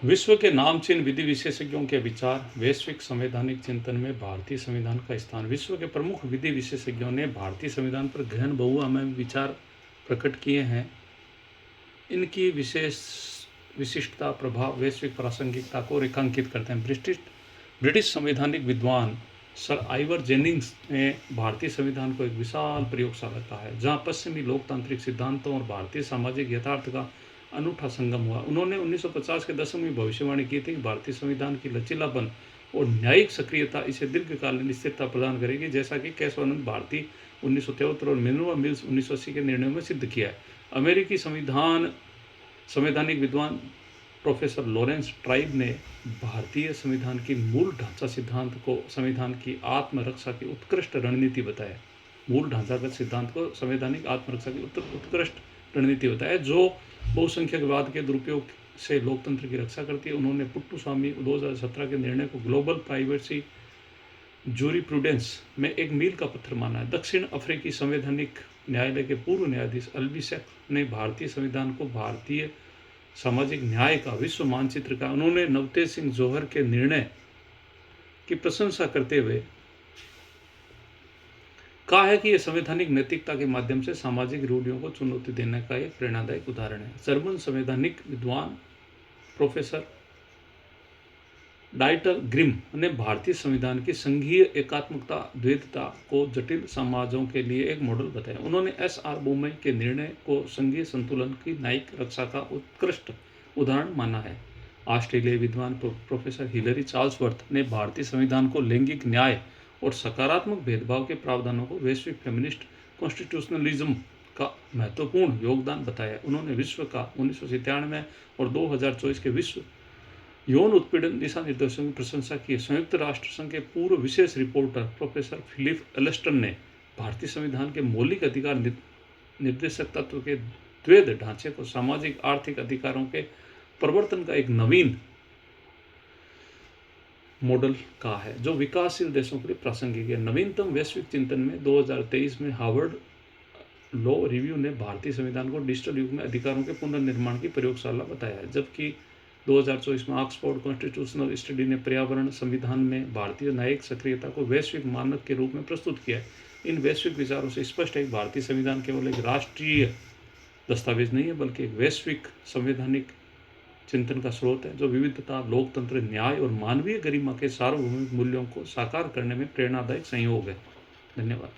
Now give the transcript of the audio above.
विश्व के नामचीन विधि विशेषज्ञों के विचार, वैश्विक संवैधानिक चिंतन में भारतीय संविधान का स्थान। विश्व के प्रमुख विधि विशेषज्ञों ने भारतीय संविधान पर गहन बहुआयामी विचार प्रकट किए हैं। इनकी विशिष्टता प्रभाव वैश्विक प्रासंगिकता को रेखांकित करते हैं। ब्रिटिश संवैधानिक विद्वान सर आइवर जेनिंग्स ने भारतीय संविधान को एक विशाल प्रयोगशाला कहा है, जहां पश्चिमी लोकतांत्रिक सिद्धांतों और भारतीय सामाजिक यथार्थ का अनूठा संगम हुआ। उन्होंने 1950 के दशक में भविष्यवाणी की थी कि भारतीय संविधान की लचीलापन और न्यायिक सक्रियता इसे दीर्घकालीन स्थिरता प्रदान करेगी, जैसा कि केशवानंद भारती 1973 और मिनर्वा मिल्स 1980 के निर्णयों में सिद्ध किया है। अमेरिकी संवैधानिक विद्वान प्रोफेसर लॉरेंस ट्राइब ने भारतीय संविधान की मूल ढांचा सिद्धांत को संविधान की आत्मरक्षा की उत्कृष्ट रणनीति बताया। मूल ढांचागत सिद्धांत को संवैधानिक आत्मरक्षा की उत्कृष्ट रणनीति बताया, जो बहुसंख्यकवाद के दुरुपयोग से लोकतंत्र की रक्षा करती है। उन्होंने पुट्टुस्वामी 2017 के निर्णय को ग्लोबल प्राइवेसी जूरिप्रूडेंस में एक मील का पत्थर माना है। दक्षिण अफ्रीकी संवैधानिक न्यायालय के पूर्व न्यायाधीश अल्बिसेक ने भारतीय संविधान को भारतीय सामाजिक न्याय का विश्व मानचित्र का। उन्होंने नवतेज सिंह जौहर के निर्णय की प्रशंसा करते हुए कहा है कि यह संवैधानिक नैतिकता के माध्यम से सामाजिक रूढ़ियों को चुनौती देने का एक प्रेरणादायक उदाहरण है। जर्मन संवैधानिक विद्वान प्रोफेसर डाइटर ग्रिम ने भारतीय संविधान की संघीय एकात्मकता द्वैतता को जटिल समाजों के लिए एक मॉडल बताया। उन्होंने एस.आर. बोमई के निर्णय को संघीय संतुलन की न्यायिक रक्षा का उत्कृष्ट उदाहरण माना है। ऑस्ट्रेलियाई विद्वान प्रोफेसर हिलरी चार्ल्सवर्थ ने भारतीय संविधान को लैंगिक न्याय और सकारात्मक भेदभाव के प्रावधानों को वैश्विक फेमिनिस्ट कॉन्स्टिट्यूशनलिज्म का महत्वपूर्ण योगदान बताया। उन्होंने विश्व का 1997 और 2024 के विश्व यौन उत्पीड़न दिशा निर्देशों की प्रशंसा की। संयुक्त राष्ट्र संघ के पूर्व विशेष रिपोर्टर प्रोफेसर फिलिप एलेस्टन ने भारतीय संविधान के मौलिक अधिकार निर्देशक तत्व के द्वैध ढांचे को सामाजिक आर्थिक अधिकारों के प्रवर्तन का एक नवीन मॉडल कहा है, जो विकासशील देशों के लिए प्रासंगिक है। नवीनतम वैश्विक चिंतन में 2023 में हार्वर्ड लॉ रिव्यू ने भारतीय संविधान को डिजिटल युग में अधिकारों के पुनर्निर्माण की प्रयोगशाला बताया है, जबकि 2024 में ऑक्सफोर्ड कॉन्स्टिट्यूशनल स्टडी ने पर्यावरण संविधान में भारतीय न्यायिक सक्रियता को वैश्विक मानक के रूप में प्रस्तुत किया है। इन वैश्विक विचारों से स्पष्ट है कि भारतीय संविधान केवल एक राष्ट्रीय दस्तावेज नहीं है, बल्कि एक वैश्विक संवैधानिक चिंतन का स्रोत है, जो विविधता, लोकतंत्र, न्याय और मानवीय गरिमा के सार्वभौमिक मूल्यों को साकार करने में प्रेरणादायक संयोग है। धन्यवाद।